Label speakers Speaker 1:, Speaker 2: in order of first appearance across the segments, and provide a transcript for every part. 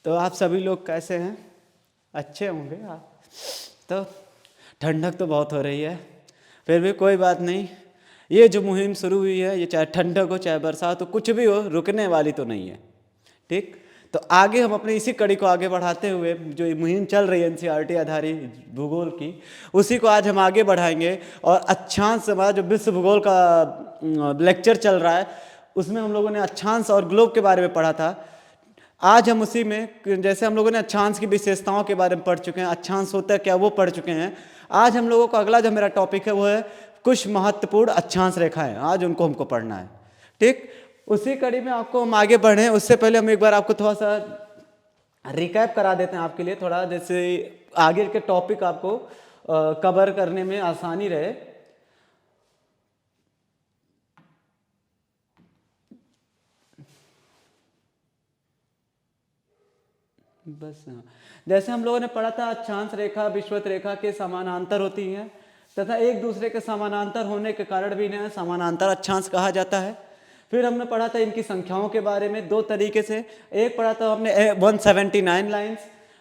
Speaker 1: तो आप सभी लोग कैसे हैं? अच्छे होंगे आप। तो ठंडक तो बहुत हो रही है, फिर भी कोई बात नहीं। ये जो मुहिम शुरू हुई है, ये चाहे ठंडक हो चाहे बरसात हो, कुछ भी हो, रुकने वाली तो नहीं है। ठीक, तो आगे हम अपने इसी कड़ी को आगे बढ़ाते हुए जो ये मुहिम चल रही है एनसीईआरटी आधारित भूगोल की, उसी को आज हम आगे बढ़ाएंगे। और अक्षांश हमारा जो विश्व भूगोल का लेक्चर चल रहा है, उसमें हम लोगों ने अक्षांश और ग्लोब के बारे में पढ़ा था। आज हम उसी में, जैसे हम लोगों ने अक्षांश की विशेषताओं के बारे में पढ़ चुके हैं, अक्षांश होता है क्या वो पढ़ चुके हैं। आज हम लोगों को अगला जो मेरा टॉपिक है वो है कुछ महत्वपूर्ण अक्षांश रेखाएं, आज उनको हमको पढ़ना है। ठीक, उसी कड़ी में आपको हम आगे बढ़े उससे पहले हम एक बार आपको थोड़ा सा रिकैप करा देते हैं आपके लिए, थोड़ा जैसे आगे के टॉपिक आपको कवर करने में आसानी रहे। बस हाँ, जैसे हम लोगों ने पढ़ा था अक्षांश रेखा विषुवत रेखा के समानांतर होती हैं तथा एक दूसरे के समानांतर होने के कारण भी इन्हें समानांतर अक्षांश कहा जाता है। फिर हमने पढ़ा था इनकी संख्याओं के बारे में दो तरीके से, एक पढ़ा था हमने 179 लाइन्स,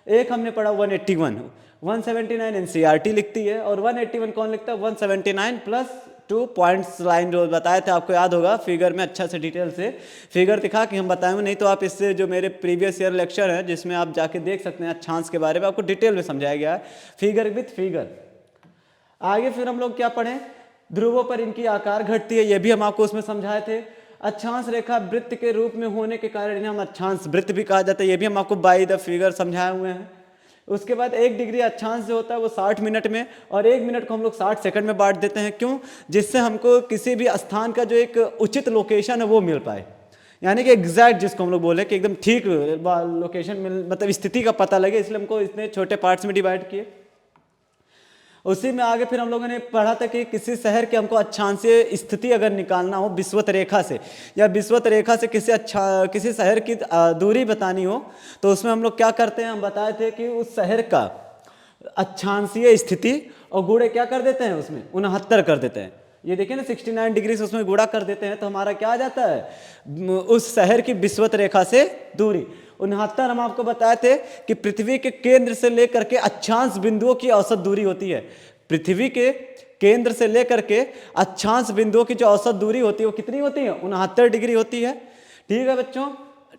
Speaker 1: एक हमने पढ़ा 181। 179 एनसीईआरटी लिखती है और 181 कौन लिखता है? 179 प्लस 2 पॉइंट्स लाइन जो बताए थे, आपको याद होगा फिगर में अच्छा से डिटेल से फिगर दिखा कि हम बताएंगे, नहीं तो आप इससे जो मेरे प्रीवियस ईयर लेक्चर है जिसमें आप जाके देख सकते हैं अक्षांश के बारे में, आपको डिटेल में समझाया गया है फिगर विथ फिगर। आगे फिर हम लोग क्या पढ़े? ध्रुवों पर इनकी आकार घटती है, ये भी हम आपको उसमें समझाए थे। अक्षांश रेखा वृत्त के रूप में होने के कारण इन्हें हम अक्षांश वृत्त भी कहा जाता है, ये भी हम आपको बाय द फिगर समझाए हुए हैं। उसके बाद 1 डिग्री अक्षांश जो होता है वो 60 मिनट में, और 1 मिनट को हम लोग 60 सेकंड में बांट देते हैं। क्यों? जिससे हमको किसी भी स्थान का जो एक उचित लोकेशन है वो मिल पाए, यानी कि एग्जैक्ट जिसको हम लोग बोले कि एकदम ठीक लोकेशन मिल, मतलब स्थिति का पता लगे, इसलिए हमको इतने छोटे पार्ट्स में डिवाइड किए। उसी में आगे फिर हम लोगों ने पढ़ा था कि किसी शहर के हमको अक्षांशीय स्थिति अगर निकालना हो विषुवत रेखा से, या विषुवत रेखा से किसी शहर की दूरी बतानी हो, तो उसमें हम लोग क्या करते हैं? हम बताए थे कि उस शहर का अक्षांशीय स्थिति और गुणे क्या कर देते हैं, उसमें 69 कर देते हैं। ये देखिए ना 69 डिग्री से उसमें गुणा कर देते हैं, तो हमारा क्या आ जाता है? उस शहर की विषुवत रेखा से दूरी। 69 हम आपको बताए थे कि पृथ्वी के केंद्र से लेकर के अक्षांश बिंदुओं की औसत दूरी होती है। पृथ्वी के केंद्र से लेकर के अक्षांश बिंदुओं की जो औसत दूरी होती है वो कितनी होती है? 69 डिग्री होती है। ठीक है बच्चों,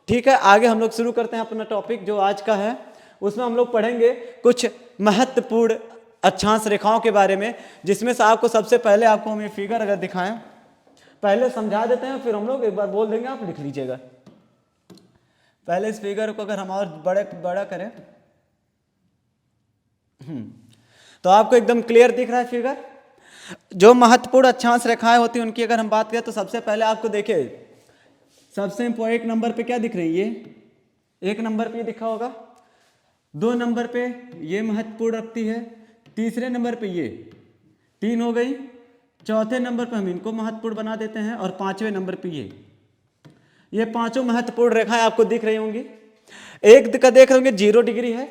Speaker 1: ठीक है, आगे हम लोग शुरू करते हैं अपना टॉपिक जो आज का है। उसमें हम लोग पढ़ेंगे कुछ महत्वपूर्ण अक्षांश रेखाओं के बारे में, जिसमें से आपको सबसे पहले आपको हम ये फिगर अगर दिखाएं, पहले समझा देते हैं, फिर हम लोग एक बार बोल देंगे, आप लिख लीजिएगा। पहले इस फिगर को अगर हम और बड़ा करें तो आपको एकदम क्लियर दिख रहा है फिगर। जो महत्वपूर्ण अक्षांश रेखाएं होती हैं उनकी अगर हम बात करें तो सबसे पहले आपको देखिए, सबसे एक नंबर पे क्या दिख रही है? ये 1 नंबर पे ये दिखा होगा, 2 नंबर पे ये महत्वपूर्ण रखती है, तीसरे नंबर पे ये 3 हो गई, चौथे नंबर पे हम इनको महत्वपूर्ण बना देते हैं, और 5वें नंबर पे ये पांचों महत्वपूर्ण रेखाएं आपको दिख रही होंगी। एक का देख रहे होंगे 0 डिग्री है,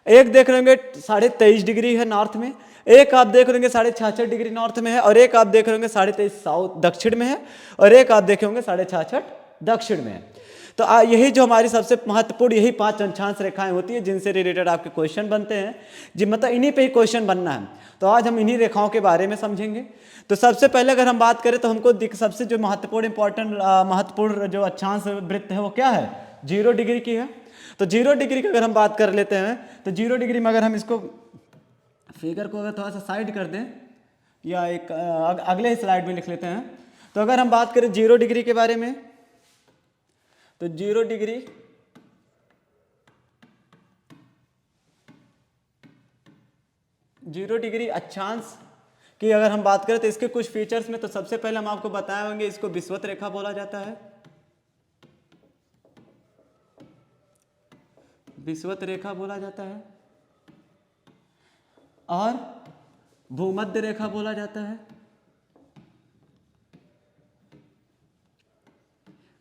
Speaker 1: एक देख रहे होंगे 23.5 डिग्री है नॉर्थ में, एक आप देख रहे होंगे 66.5 डिग्री नॉर्थ में है, और एक आप देख रहे होंगे 23.5 साउथ दक्षिण में है, और एक आप देखे होंगे 66.5 दक्षिण में है। तो यही जो हमारी सबसे महत्वपूर्ण यही 5 अक्षांश रेखाएं होती है जिनसे रिलेटेड आपके क्वेश्चन बनते हैं जी, मतलब इन्हीं पे ही क्वेश्चन बनना है। तो आज हम इन्हीं रेखाओं के बारे में समझेंगे। तो सबसे पहले अगर हम बात करें तो हमको सबसे जो महत्वपूर्ण जो अक्षांश वृत्त है वो क्या है? 0 डिग्री की है। तो 0 डिग्री की अगर हम बात कर लेते हैं तो 0 डिग्री में अगर हम इसको फिगर को अगर थोड़ा सा साइड कर दें, या एक अगले स्लाइड में लिख लेते हैं, तो अगर हम बात करें 0 डिग्री के बारे में, तो 0 डिग्री अक्षांश की अगर हम बात करें तो इसके कुछ फीचर्स में, तो सबसे पहले हम आपको बताए होंगे इसको विषुवत रेखा बोला जाता है, विषुवत रेखा बोला जाता है, और भूमध्य रेखा बोला जाता है,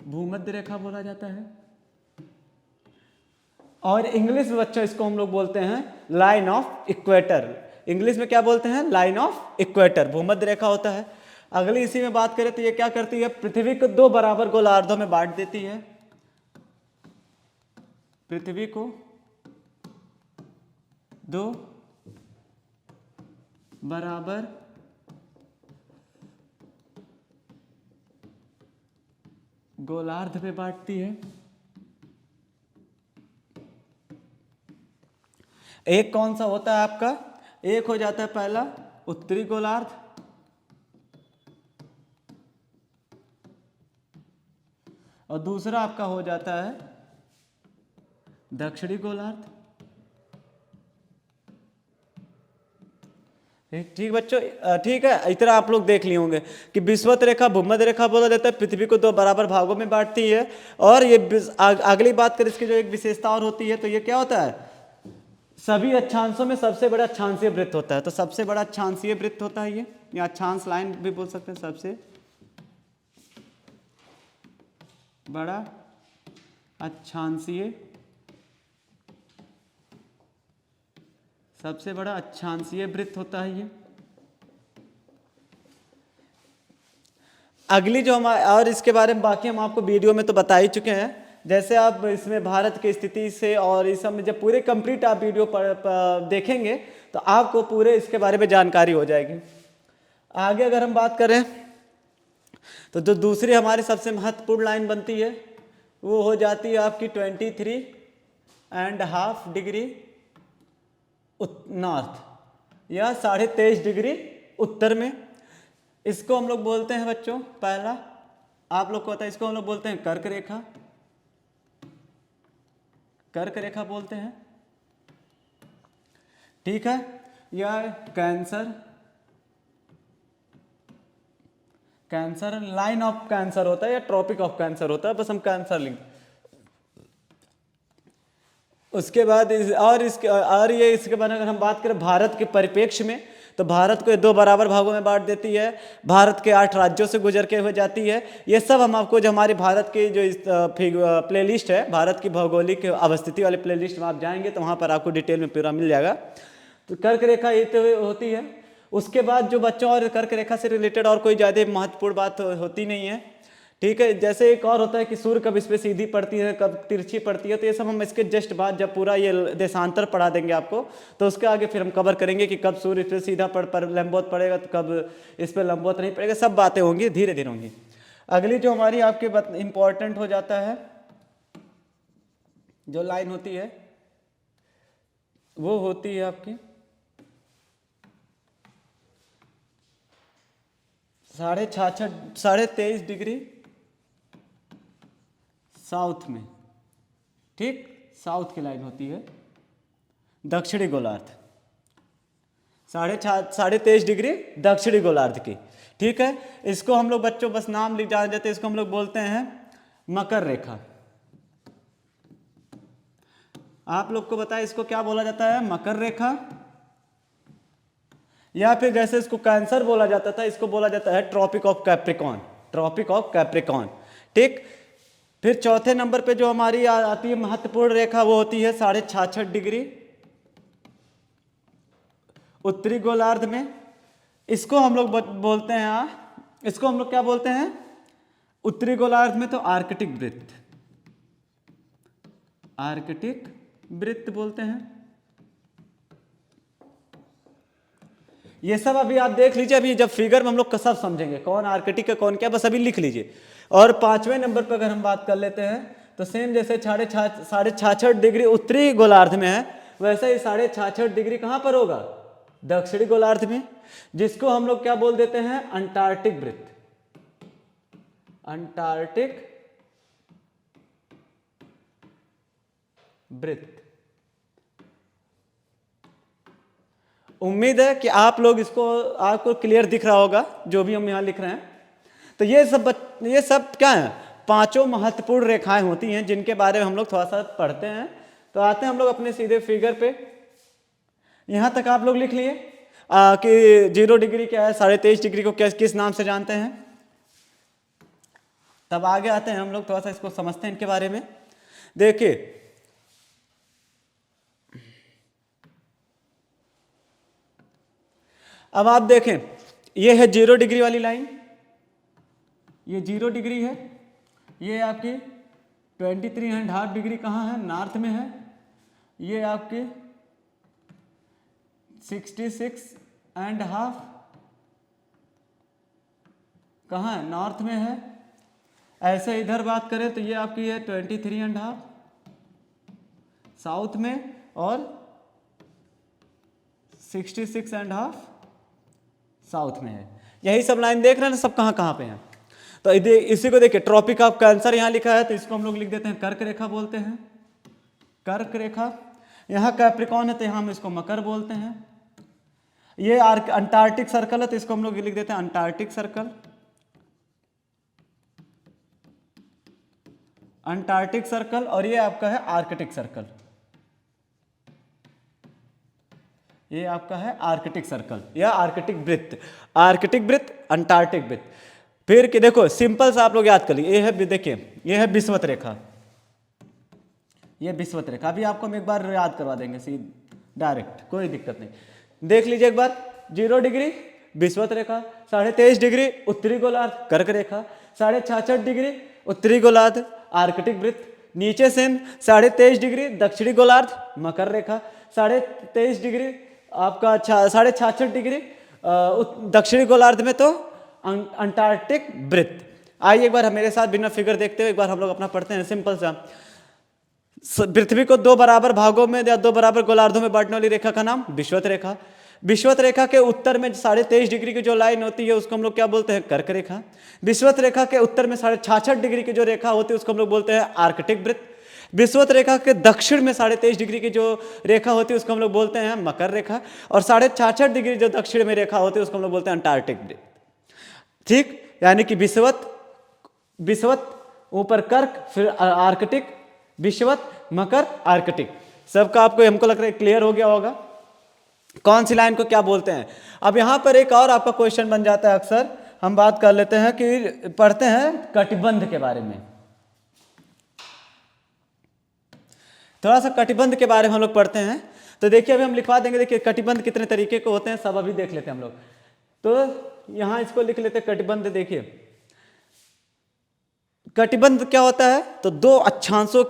Speaker 1: भूमध्य रेखा बोला जाता है, और इंग्लिश में बच्चों इसको हम लोग बोलते हैं लाइन ऑफ इक्वेटर। इंग्लिश में क्या बोलते हैं? लाइन ऑफ इक्वेटर, भूमध्य रेखा होता है। अगली इसी में बात करें तो ये क्या करती है? पृथ्वी को 2 बराबर गोलार्धों में बांट देती है। पृथ्वी को 2 बराबर गोलार्ध में बांटती है। एक कौन सा होता है आपका? एक हो जाता है पहला उत्तरी गोलार्ध, और दूसरा आपका हो जाता है दक्षिणी गोलार्ध। ठीक बच्चों, ठीक है। इतना आप लोग देख लिए होंगे कि विषुवत रेखा भूमध्य रेखा बोला जाता है, पृथ्वी को 2 बराबर भागों में बांटती है। और ये अगली बात करें इसकी जो एक विशेषता और होती है, तो ये क्या होता है? सभी अक्षांशों में सबसे बड़ा अक्षांशीय वृत्त होता है। तो सबसे बड़ा अक्षांशीय वृत्त होता है ये, या अक्षांश लाइन भी बोल सकते हैं। बड़ा अक्षांशीय, सबसे बड़ा अक्षांशीय वृत्त होता है ये। अगली जो हमारे, और इसके बारे में बाकी हम आपको वीडियो में तो बता ही चुके हैं। जैसे आप इसमें भारत की स्थिति से और इस सब में जब पूरे कंप्लीट आप वीडियो देखेंगे तो आपको पूरे इसके बारे में जानकारी हो जाएगी। आगे अगर हम बात करें तो जो दूसरी हमारी सबसे महत्वपूर्ण लाइन बनती है वो हो जाती है आपकी 23.5 डिग्री नॉर्थ, या 23.5 डिग्री उत्तर में। इसको हम लोग बोलते हैं बच्चों, पहला आप लोग को पता है, इसको हम लोग बोलते हैं कर्क रेखा। कर्क रेखा बोलते हैं, ठीक है। या cancer, cancer line of cancer होता है या ट्रॉपिक ऑफ कैंसर होता है, बस हम कैंसर लिंक। उसके बाद इसके बाद अगर हम बात करें भारत के परिप्रेक्ष्य में, तो भारत को 2 बराबर भागों में बांट देती है। भारत के 8 राज्यों से गुजर के हुए जाती है। ये सब हम आपको जो हमारी भारत की जो प्लेलिस्ट है, भारत की भौगोलिक अवस्थिति वाले प्लेलिस्ट में आप जाएंगे तो वहाँ पर आपको डिटेल में पूरा मिल जाएगा। तो कर्क रेखा ये तो होती है। उसके बाद जो बच्चों, और कर्क रेखा से रिलेटेड और कोई ज़्यादा महत्वपूर्ण बात होती नहीं है, ठीक है। जैसे एक और होता है कि सूर्य कब इस पर सीधी पड़ती है, कब तिरछी पड़ती है, तो ये सब हम इसके जस्ट बाद जब पूरा ये देशांतर पढ़ा देंगे आपको, तो उसके आगे फिर हम कवर करेंगे कि कब सूर्य इस पर सीधा लंबवत पड़ेगा, तो कब इस पर लंबवत नहीं पड़ेगा। सब बातें होंगी, धीरे धीरे होंगी। अगली जो हमारी आपके इंपॉर्टेंट हो जाता है जो लाइन होती है वो होती है आपकी 23.5 डिग्री साउथ में, ठीक, साउथ की लाइन होती है दक्षिणी गोलार्ध। 23.5 डिग्री दक्षिणी गोलार्ध की, ठीक है। इसको हम लोग बच्चों बस नाम लिख जान देते हैं, इसको हम लोग बोलते हैं मकर रेखा। आप लोग को बताया इसको क्या बोला जाता है? मकर रेखा, या फिर जैसे इसको कैंसर बोला जाता था, इसको बोला जाता है Tropic of Capricorn. Tropic of Capricorn, ठीक। फिर चौथे नंबर पे जो हमारी आती है महत्वपूर्ण रेखा वो होती है 66.5 डिग्री उत्तरी गोलार्ध में। इसको हम लोग बोलते हैं, इसको हम लोग क्या बोलते हैं उत्तरी गोलार्ध में? तो आर्कटिक वृत्त, आर्कटिक वृत्त बोलते हैं। ये सब अभी आप देख लीजिए, अभी जब फिगर में हम लोग सब समझेंगे कौन आर्कटिक है कौन क्या, बस अभी लिख लीजिए। और 5वें नंबर पर अगर हम बात कर लेते हैं तो सेम जैसे 66.5 डिग्री उत्तरी गोलार्ध में है, वैसे ही 66.5 डिग्री कहां पर होगा? दक्षिणी गोलार्ध में, जिसको हम लोग क्या बोल देते हैं? अंटार्कटिक वृत्त। अंटार्कटिक वृत्त। उम्मीद है कि आप लोग इसको, आपको क्लियर दिख रहा होगा जो भी हम यहां लिख रहे हैं। तो ये सब क्या है? 5 महत्वपूर्ण रेखाएं होती हैं जिनके बारे में हम लोग थोड़ा सा पढ़ते हैं। तो आते हैं हम लोग अपने सीधे फिगर पे। यहां तक आप लोग लिख लिए कि 0 डिग्री क्या है, 23.5 डिग्री को किस नाम से जानते हैं। तब आगे आते हैं हम लोग थोड़ा सा इसको समझते हैं इनके बारे में। देखिए अब आप देखें, ये है 0 डिग्री वाली लाइन, ये 0 डिग्री है, ये आपकी 23.5 डिग्री कहाँ है, नॉर्थ में है। ये आपके 66.5 कहाँ है, नॉर्थ में है। ऐसे इधर बात करें तो ये आपकी है 23.5 साउथ में और 66.5 साउथ में है। यही सब लाइन देख रहे हैं ना, सब कहाँ कहाँ पे हैं। तो इसी को देखिए, ट्रॉपिक ऑफ कैंसर यहाँ लिखा है, तो इसको हम लोग लिख देते हैं कर्क रेखा बोलते हैं, कर्क रेखा। यहाँ कैप्रिकॉन है तो यहाँ हम इसको मकर बोलते हैं। ये अंटार्कटिक सर्कल है तो इसको हम लोग लिख देते हैं अंटार्कटिक सर्कल, अंटार्कटिक सर्कल। और ये आपका है आर्कटिक सर्कल, ये आपका है आर्कटिक सर्कल या आर्कटिक वृत्त, आर्कटिक वृत्त, अंटार्कटिक वृत्त। फिर कि देखो सिंपल सा आप लोग याद कर लीजिए, ये है, देखिए ये है विषुवत रेखा, ये विषुवत रेखा। अभी आपको हम एक बार याद करवा देंगे सीधे डायरेक्ट, कोई दिक्कत नहीं। देख लीजिए एक बार, 0 डिग्री विषुवत रेखा, 23.5 डिग्री उत्तरी गोलार्ध कर्क रेखा, 66.5 डिग्री उत्तरी गोलार्ध आर्कटिक वृत्त, नीचे से 23.5 डिग्री दक्षिणी गोलार्ध मकर रेखा, 23.5 डिग्री आपका 66.5 डिग्री दक्षिणी गोलार्ध में तो अंटार्कटिक वृत्त। आइए एक बार मेरे साथ बिना फिगर देखते हुए एक बार हम लोग अपना पढ़ते हैं सिंपल सा। पृथ्वी को 2 बराबर भागों में या 2 बराबर गोलार्धों में बांटने वाली रेखा का नाम विषुवत रेखा। विषुवत रेखा के उत्तर में 23.5 डिग्री की जो लाइन होती है उसको हम लोग क्या बोलते हैं, कर्क रेखा। विषुवत रेखा के उत्तर में 66.5 डिग्री की जो रेखा होती है उसको हम लोग बोलते हैं आर्कटिक वृत्त। विषुवत रेखा के दक्षिण में 23.5 डिग्री की जो रेखा होती है उसको हम लोग बोलते हैं मकर रेखा। और 66.5 डिग्री जो दक्षिण में रेखा होती है उसको हम लोग बोलते हैं अंटार्कटिक वृत्त। ठीक, यानी कि विषुवत, विषुवत ऊपर कर्क, फिर आर्कटिक, विषुवत, मकर, आर्कटिक। सबका आपको हमको लग रहा है क्लियर हो गया होगा कौन सी लाइन को क्या बोलते हैं। अब यहां पर एक और आपका क्वेश्चन बन जाता है, अक्सर हम बात कर लेते हैं कि पढ़ते हैं कटिबंध के बारे में। थोड़ा सा कटिबंध के बारे में हम लोग पढ़ते हैं। तो देखिए अभी हम लिखवा देंगे, देखिए कटिबंध कितने तरीके के होते हैं सब अभी देख लेते हैं हम लोग। तो यहां इसको लिख लेते हैं कटिबंध। देखिए कटिबंध क्या होता है, तो दो अक्षांशों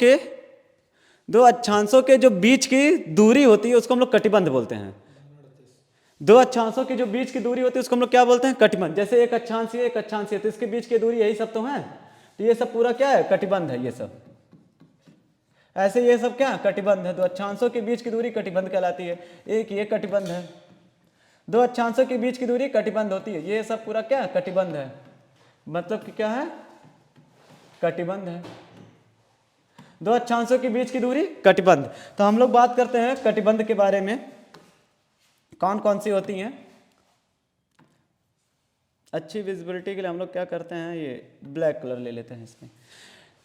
Speaker 1: के जो बीच की दूरी होती है उसको हम लोग कटिबंध बोलते हैं। 2 अक्षांशों की जो बीच की दूरी होती है उसको हम लोग क्या बोलते हैं, कटिबंध। जैसे एक अक्षांश है, एक अक्षांश है, तो इसके बीच की दूरी यही सब तो है, तो ये सब पूरा क्या है, कटिबंध है। ये सब ऐसे ये सब क्या कटिबंध है। 2 अक्षांशों के बीच की दूरी कटिबंध कहलाती है। एक ये कटिबंध है, 2 अक्षांशों के बीच की दूरी कटिबंध होती है। ये सब पूरा क्या कटिबंध है, मतलब कि क्या है, कटिबंध है। 2 अक्षांशों के बीच की दूरी कटिबंध। तो हम लोग बात करते हैं कटिबंध के बारे में, कौन कौन सी होती हैं। अच्छी विजिबिलिटी के लिए हम लोग क्या करते हैं, ये ब्लैक कलर ले लेते हैं इसमें।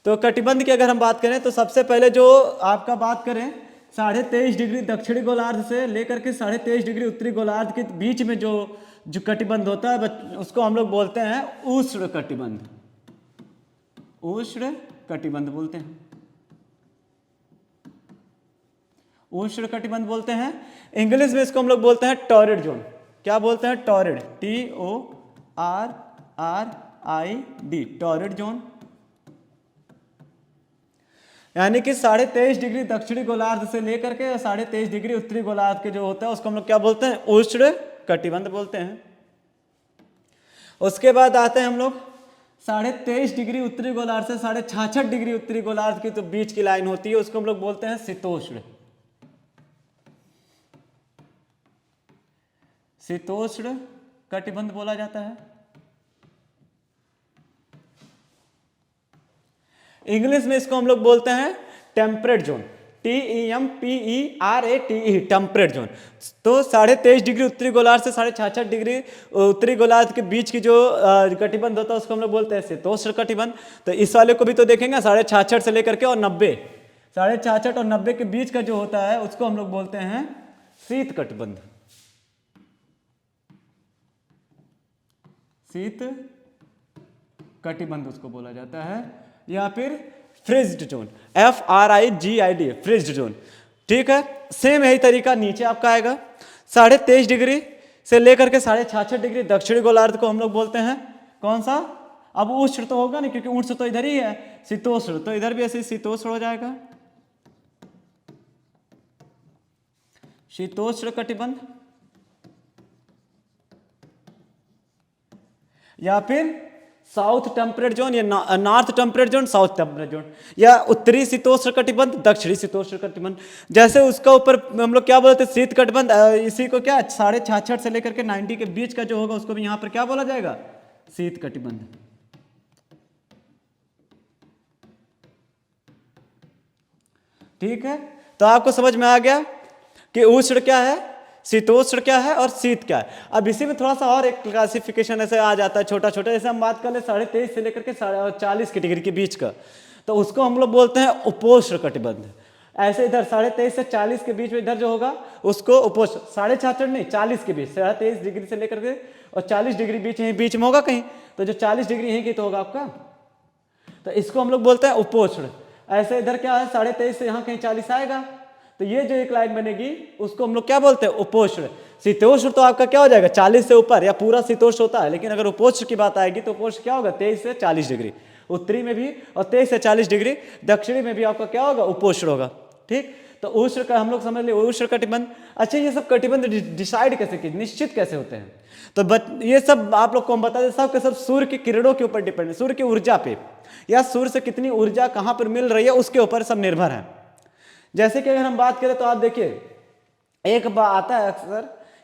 Speaker 1: तो कटिबंध की अगर हम बात करें तो सबसे पहले जो आपका बात करें 23.5 डिग्री दक्षिणी गोलार्ध से लेकर के 23.5 डिग्री उत्तरी गोलार्ध के बीच में जो कटिबंध होता है उसको हम लोग बोलते हैं उष्ण कटिबंध। उष्ण कटिबंध बोलते हैं, उष्ण कटिबंध बोलते हैं। इंग्लिश में इसको हम लोग बोलते हैं टॉरिड जोन। क्या बोलते हैं, टॉरिड, TORRID, टॉरिड जोन। यानी कि 23.5 डिग्री दक्षिणी गोलार्ध से लेकर के 23.5 डिग्री उत्तरी गोलार्ध के जो होता है उसको हम लोग क्या बोलते हैं, उष्ण कटिबंध बोलते हैं। उसके बाद आते हैं हम लोग 23.5 डिग्री उत्तरी गोलार्ध से 66.5 डिग्री उत्तरी गोलार्ध की तो बीच की लाइन होती है उसको हम लोग बोलते हैं शीतोष्ण, शीतोष्ण कटिबंध बोला जाता है। इंग्लिश में इसको हम लोग बोलते हैं temperate zone, TEMPERATE, temperate zone. तो 23.5 डिग्री उत्तरी गोलार्ध से 66.5 डिग्री उत्तरी गोलार्ध के बीच की जो कटिबंध होता है उसको हम लोग बोलते हैं शीतोष्ण कटिबंध। तो इस वाले को भी तो देखेंगे 66.5 से लेकर के और 90, 66.5 और 90 के बीच का जो होता है उसको हम लोग बोलते हैं शीत कटिबंध, शीत कटिबंध उसको बोला जाता है, या फिर फ्रिज्ड जोन, FRIGID, फ्रिज्ड जोन। ठीक है, सेम यही तरीका नीचे आपका आएगा। 23.5 डिग्री से लेकर के 66.5 डिग्री दक्षिणी गोलार्ध को हम लोग बोलते हैं कौन सा, अब उष्ण तो होगा नहीं, क्योंकि उष्ण तो इधर ही है, शीतोष्ण, तो इधर भी ऐसे शीतोष्ण हो जाएगा, शीतोष्ण कटिबंध, या फिर साउथ टेम्परेट जोन, या north temperate zone, south temperate zone, या उत्तरी शीतोष्ण कटिबंध, दक्षिणी शीतोष्ण कटिबंध। जैसे उसका ऊपर हम लोग क्या बोलते हैं, शीत कटिबंध, इसी को क्या 66.5 से लेकर के 90 के बीच का जो होगा उसको भी यहां पर क्या बोला जाएगा, शीत कटिबंध। ठीक है, तो आपको समझ में आ गया कि उष्ण क्या है, शीतोष्ण क्या है और शीत क्या है। अब इसी में थोड़ा सा और एक क्लासिफिकेशन ऐसे आ जाता है छोटा छोटा, जैसे हम बात कर ले 23.5 से लेकर के 40 की डिग्री के बीच का, तो उसको हम लोग बोलते हैं उपोष्ण कटिबंध। ऐसे इधर 23.5 से 40 के बीच में इधर जो होगा उसको उपोष्ण, 66.5 नहीं 40 के बीच, 23.5 डिग्री से लेकर के और 40 डिग्री बीच में होगा कहीं, तो जो 40 डिग्री यहीं की तो होगा आपका, तो इसको हम लोग बोलते हैं उपोष्ण। ऐसे इधर क्या है 23.5 से यहाँ कहीं 40 आएगा, तो ये जो एक लाइन बनेगी उसको हम लोग क्या बोलते हैं, उपोष्ण। शीतोष्ण तो आपका क्या हो जाएगा 40 से ऊपर, या पूरा शीतोष्ण होता है, लेकिन अगर उपोष्ण की बात आएगी तो उपोष्ण क्या होगा 23 से 40 डिग्री उत्तरी में भी, और 23 से 40 डिग्री दक्षिणी में भी आपका क्या होगा, उपोष्ण होगा। ठीक, तो उष्ण का हम लोग समझ लिए, उष्ण कटिबंध। अच्छा, ये सब कटिबंध डिसाइड कैसे किए, निश्चित कैसे होते हैं, तो ये सब आप लोग को हम बता दें, सब के सब सूर्य की किरणों के ऊपर डिपेंड है, सूर्य की ऊर्जा पे, या सूर्य से कितनी ऊर्जा कहाँ पर मिल रही है उसके ऊपर सब निर्भर है। जैसे कि अगर हम बात करें तो आप देखिए, एक बात आता है अक्सर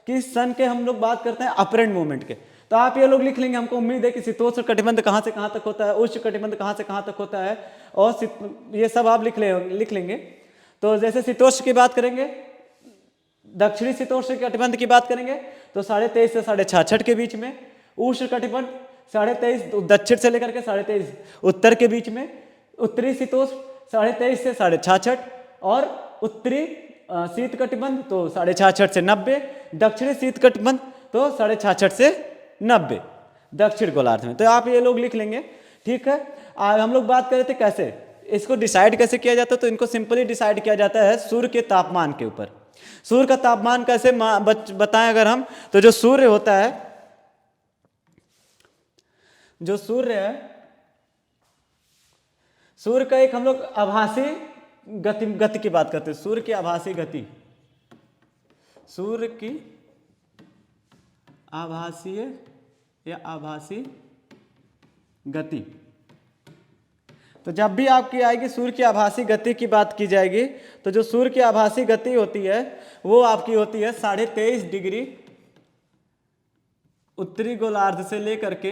Speaker 1: कि सन के हम लोग बात करते हैं अपरेंट मूवमेंट के, तो आप ये लोग लिख लेंगे, हमको उम्मीद है कि शीतोष्ण कटिबंध कहाँ से कहाँ तक होता है, उष्ण कटिबंध कहाँ से कहाँ तक होता है, और ये सब आप लिख लेंगे। तो जैसे शीतोष्ण की बात करेंगे, दक्षिणी शीतोष्ण कटिबंध की बात करेंगे तो 23.5 से 66.5 के बीच में, उष्ण कटिबंध 23.5 दक्षिण से लेकर के 23.5 उत्तर के बीच में, उत्तरी शीतोष्ण 23.5 से 66.5, और उत्तरी शीत कटिबंध तो 66.5 से 90, दक्षिणी शीत कटिबंध तो 66.5 से 90 दक्षिण गोलार्ध में। तो आप ये लोग लिख लेंगे। ठीक है, हम लोग बात कर रहे थे कैसे इसको डिसाइड कैसे किया जाता है, तो इनको सिंपली डिसाइड किया जाता है सूर्य के तापमान के ऊपर। सूर्य का तापमान कैसे बताएं अगर हम, तो जो सूर्य होता है, जो सूर्य है, सूर्य का एक हम लोग आभासी गति की बात करते हैं, सूर्य की आभासी गति, सूर्य की आभासीय या आभासी गति। तो जब भी आपकी आएगी सूर्य की आभासी गति की बात की जाएगी, तो जो सूर्य की आभासी गति होती है वो आपकी होती है 23.5 डिग्री उत्तरी गोलार्ध से लेकर के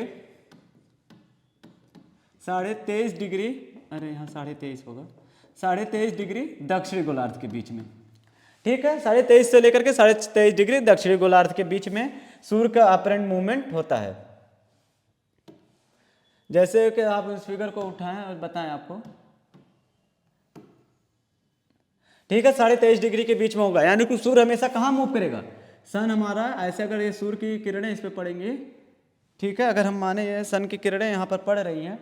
Speaker 1: 23.5 डिग्री, अरे यहाँ 23.5 होगा, 23.5 डिग्री दक्षिणी गोलार्ध के बीच में। ठीक है, 23.5 से लेकर के 23.5 डिग्री दक्षिणी गोलार्ध के बीच में सूर्य का अपरेंट मूवमेंट होता है। जैसे कि आप इस फिगर को उठाएं और बताएं आपको, ठीक है, 23.5 डिग्री के बीच में होगा, यानी कि सूर्य हमेशा कहाँ मूव करेगा, सन हमारा ऐसे, अगर ये सूर्य की किरणें इस पे पड़ेंगी, ठीक है, अगर हम माने ये सन की किरणें यहाँ पर पड़ रही हैं,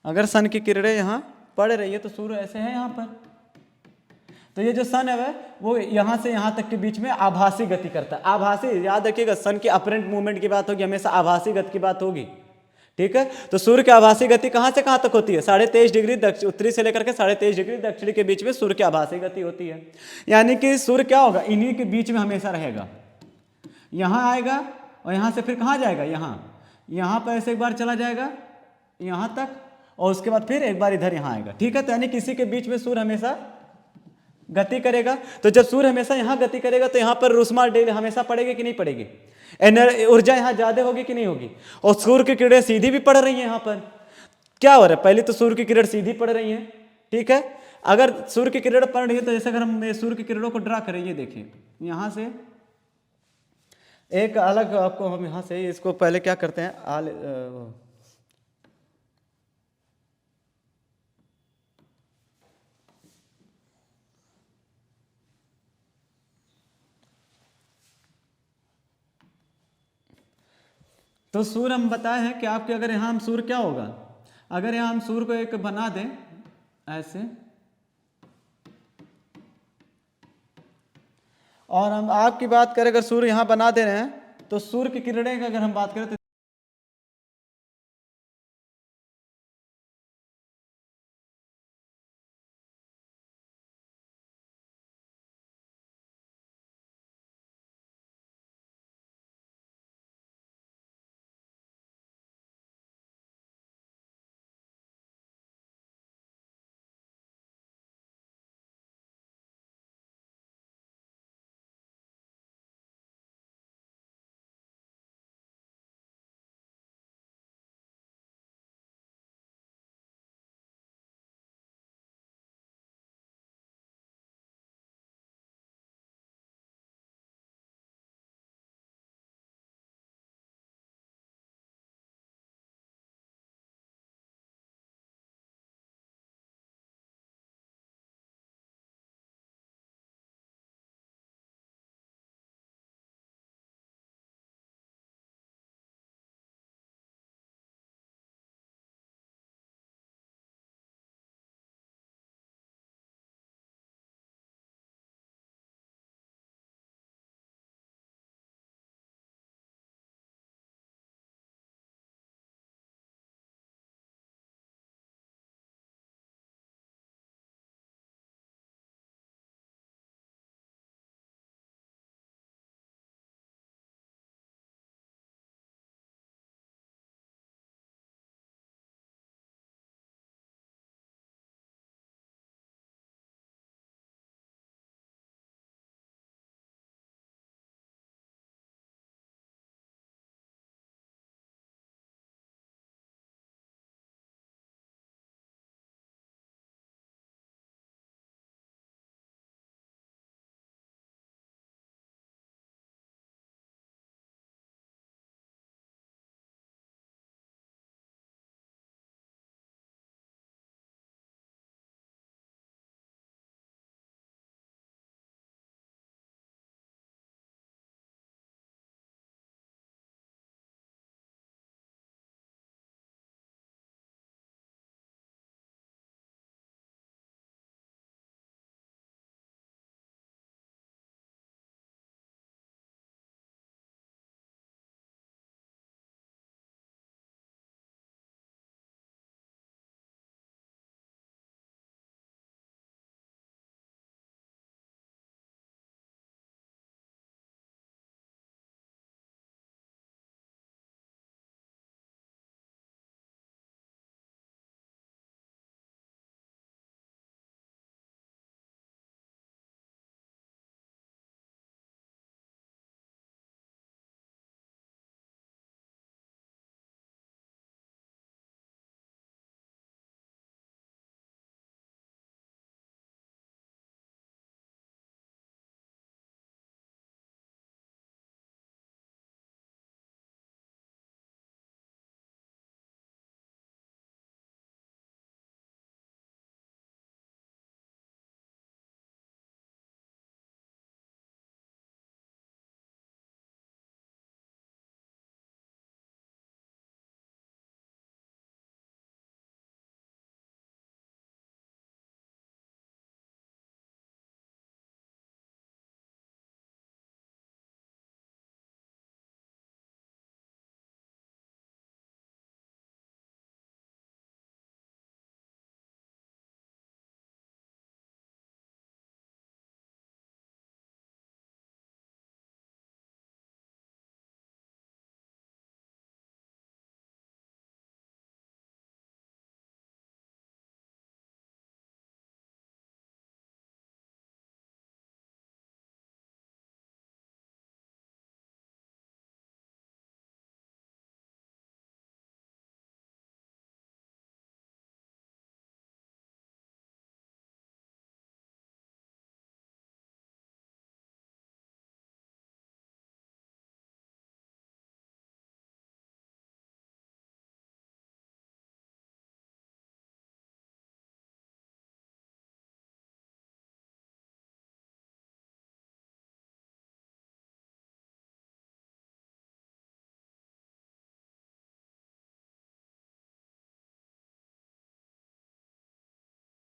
Speaker 1: अगर सन की किरणें यहाँ पड़ रही है तो सूर्य ऐसे है यहाँ पर, तो ये जो सन है वो यहाँ से यहाँ तक के बीच में आभासी गति करता है। आभासी, याद रखिएगा, सन की अपरेंट मूवमेंट की बात होगी, हमेशा आभासी गति की बात होगी। ठीक है, तो सूर्य की आभासी गति कहाँ से कहाँ तक होती है, 23.5 डिग्री उत्तरी से लेकर के 23.5 डिग्री दक्षिणी के बीच में सूर्य की आभासी गति होती है। यानी कि सूर्य क्या होगा, इन्हीं के बीच में हमेशा रहेगा, यहाँ आएगा और यहाँ से फिर कहाँ जाएगा, यहाँ पर ऐसे एक बार चला जाएगा यहाँ तक, और उसके बाद फिर एक बार इधर यहाँ आएगा। ठीक है, तो यानी किसी के बीच में सूर्य हमेशा गति करेगा। तो जब सूर्य हमेशा यहाँ गति करेगा तो यहाँ पर ऊष्मा हमेशा पड़ेगी कि नहीं पड़ेगी, ऊर्जा यहाँ ज्यादा होगी कि नहीं होगी, और सूर्य की किरणें सीधी भी पड़ रही हैं। यहाँ पर क्या हो रहा है, पहले तो सूर्य की किरण सीधी पड़ रही है। ठीक है, अगर सूर्य की किरण पड़ रही है तो जैसे अगर हम सूर्य की किरणों को ड्रा करें, ये देखिए यहाँ से एक अलग, आपको हम यहाँ से इसको पहले क्या करते हैं, तो सूर्य हम बताए हैं कि आपके, अगर यहाँ हम सूर्य क्या होगा, अगर यहाँ हम सूर्य को एक बना दें ऐसे, और हम आपकी बात करें अगर सूर्य यहाँ बना दे रहे हैं तो सूर्य की किरणें की अगर हम बात करें तो